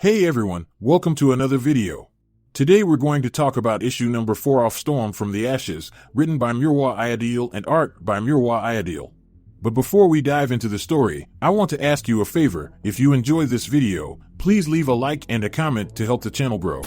Hey everyone, welcome to another video. Today we're going to talk about issue number 4 of Storm from the Ashes, written by Mirwa Ayadil and art by Mirwa Ayadil. But before we dive into the story, I want to ask you a favor. If you enjoyed this video, please leave a like and a comment to help the channel grow.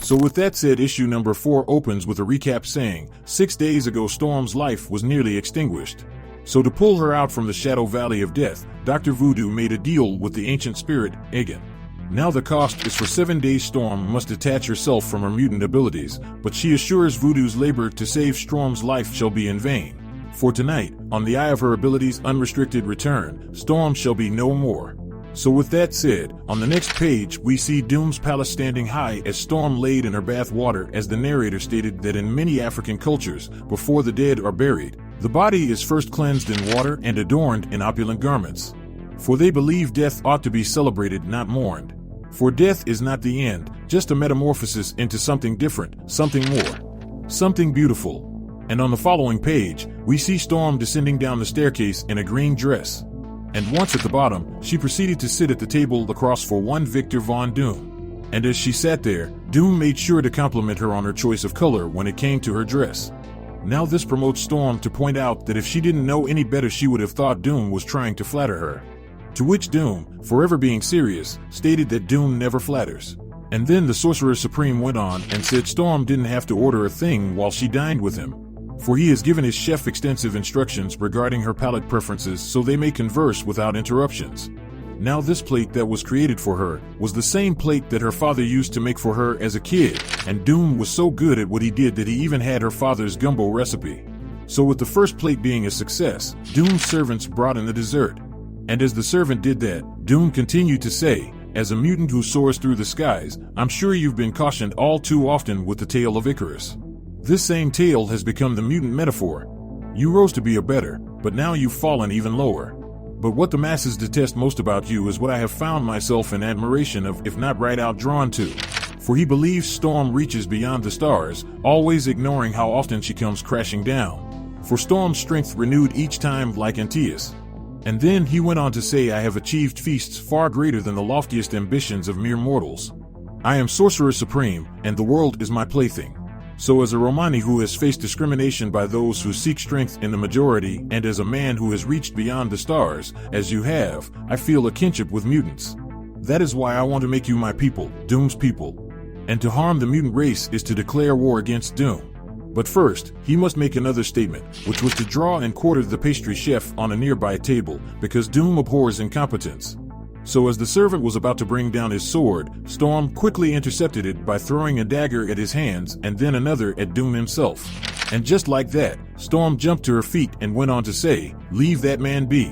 So with that said, issue number 4 opens with a recap saying, 6 days ago Storm's life was nearly extinguished. So to pull her out from the Shadow Valley of Death, Dr. Voodoo made a deal with the ancient spirit, Egan. Now the cost is for 7 days Storm must detach herself from her mutant abilities, but she assures Voodoo's labor to save Storm's life shall be in vain. For tonight, on the eye of her abilities' unrestricted return, Storm shall be no more. So with that said, on the next page we see Doom's palace standing high as Storm laid in her bath water, as the narrator stated that in many African cultures, before the dead are buried, the body is first cleansed in water and adorned in opulent garments. For they believe death ought to be celebrated, not mourned. For death is not the end, just a metamorphosis into something different, something more, something beautiful. And on the following page, we see Storm descending down the staircase in a green dress. And once at the bottom, she proceeded to sit at the table across for one Victor Von Doom. And as she sat there, Doom made sure to compliment her on her choice of color when it came to her dress. Now this promotes Storm to point out that if she didn't know any better she would have thought Doom was trying to flatter her. To which Doom, forever being serious, stated that Doom never flatters. And then the Sorcerer Supreme went on and said Storm didn't have to order a thing while she dined with him. For he has given his chef extensive instructions regarding her palate preferences so they may converse without interruptions. Now this plate that was created for her was the same plate that her father used to make for her as a kid, and Doom was so good at what he did that he even had her father's gumbo recipe. So with the first plate being a success, Doom's servants brought in the dessert. And as the servant did that, Doom continued to say, as a mutant who soars through the skies, I'm sure you've been cautioned all too often with the tale of Icarus. This same tale has become the mutant metaphor. You rose to be a better, but now you've fallen even lower. But what the masses detest most about you is what I have found myself in admiration of, if not right out drawn to. For he believes Storm reaches beyond the stars, always ignoring how often she comes crashing down. For Storm's strength renewed each time like Antaeus. And then he went on to say, I have achieved feasts far greater than the loftiest ambitions of mere mortals. I am Sorcerer Supreme, and the world is my plaything. So as a Romani who has faced discrimination by those who seek strength in the majority, and as a man who has reached beyond the stars, as you have, I feel a kinship with mutants. That is why I want to make you my people, Doom's people. And to harm the mutant race is to declare war against Doom. But first, he must make another statement, which was to draw and quarter the pastry chef on a nearby table, because Doom abhors incompetence. So as the servant was about to bring down his sword, Storm quickly intercepted it by throwing a dagger at his hands and then another at Doom himself. And just like that, Storm jumped to her feet and went on to say, leave that man be.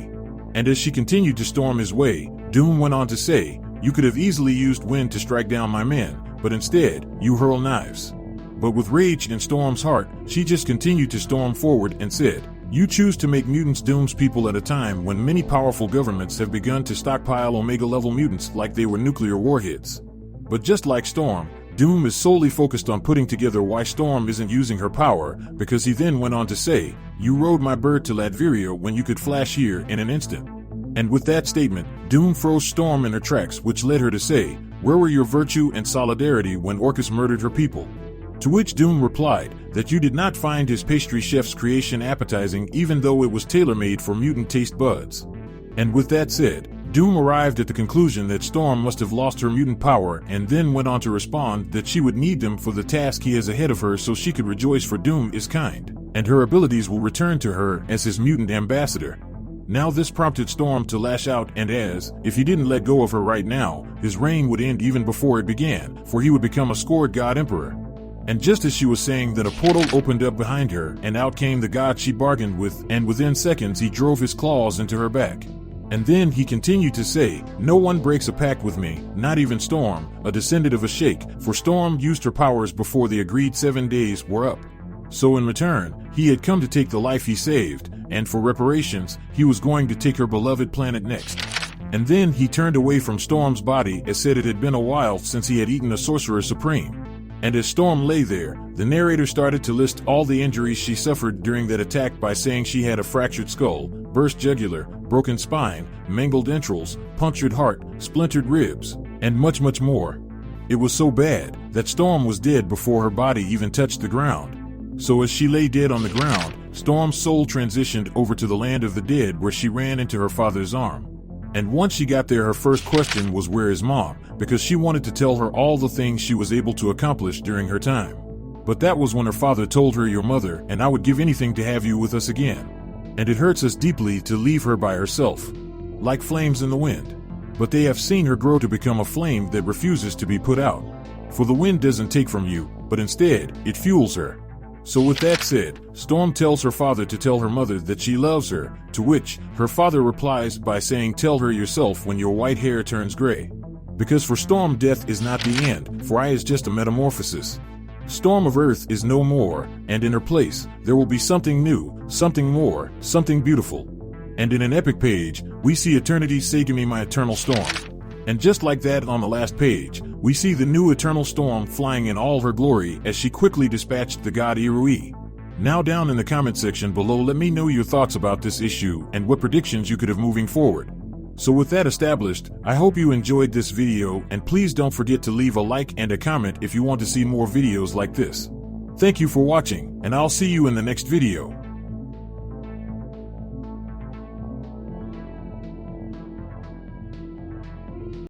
And as she continued to storm his way, Doom went on to say, you could have easily used wind to strike down my men, but instead, you hurl knives. But with rage in Storm's heart, she just continued to storm forward and said, you choose to make mutants Doom's people at a time when many powerful governments have begun to stockpile Omega-level mutants like they were nuclear warheads. But just like Storm, Doom is solely focused on putting together why Storm isn't using her power, because he then went on to say, you rode my bird to Latveria when you could flash here in an instant. And with that statement, Doom froze Storm in her tracks, which led her to say, where were your virtue and solidarity when Orcus murdered her people? To which Doom replied that you did not find his pastry chef's creation appetizing even though it was tailor-made for mutant taste buds. And with that said, Doom arrived at the conclusion that Storm must have lost her mutant power and then went on to respond that she would need them for the task he has ahead of her so she could rejoice, for Doom is kind, and her abilities will return to her as his mutant ambassador. Now this prompted Storm to lash out, and if he didn't let go of her right now, his reign would end even before it began, for he would become a scored god emperor. And just as she was saying that, a portal opened up behind her, and out came the god she bargained with, and within seconds he drove his claws into her back. And then he continued to say, no one breaks a pact with me, not even Storm, a descendant of a sheikh, for Storm used her powers before the agreed 7 days were up. So in return, he had come to take the life he saved, and for reparations, he was going to take her beloved planet next. And then he turned away from Storm's body as said it had been a while since he had eaten a Sorcerer Supreme. And as Storm lay there, the narrator started to list all the injuries she suffered during that attack by saying she had a fractured skull, burst jugular, broken spine, mangled entrails, punctured heart, splintered ribs. and much, much more. It was so bad that Storm was dead before her body even touched the ground. So as she lay dead on the ground, Storm's soul transitioned over to the land of the dead, where she ran into her father's arm. And once she got there, her first question was, where is Mom? Because she wanted to tell her all the things she was able to accomplish during her time. But that was when her father told her, your mother, and I would give anything to have you with us again. And it hurts us deeply to leave her by herself, like flames in the wind. But they have seen her grow to become a flame that refuses to be put out. For the wind doesn't take from you, but instead, it fuels her. So with that said, Storm tells her father to tell her mother that she loves her, to which her father replies by saying, tell her yourself when your white hair turns gray. Because for Storm, death is not the end, for I is just a metamorphosis. Storm of Earth is no more, and in her place, there will be something new, something more, something beautiful. And in an epic page, we see eternity say, give me my eternal storm. And just like that, on the last page, we see the new eternal storm flying in all her glory as she quickly dispatched the god Irui. Now down in the comment section below, let me know your thoughts about this issue and what predictions you could have moving forward. So with that established, I hope you enjoyed this video, and please don't forget to leave a like and a comment if you want to see more videos like this. Thank you for watching, and I'll see you in the next video.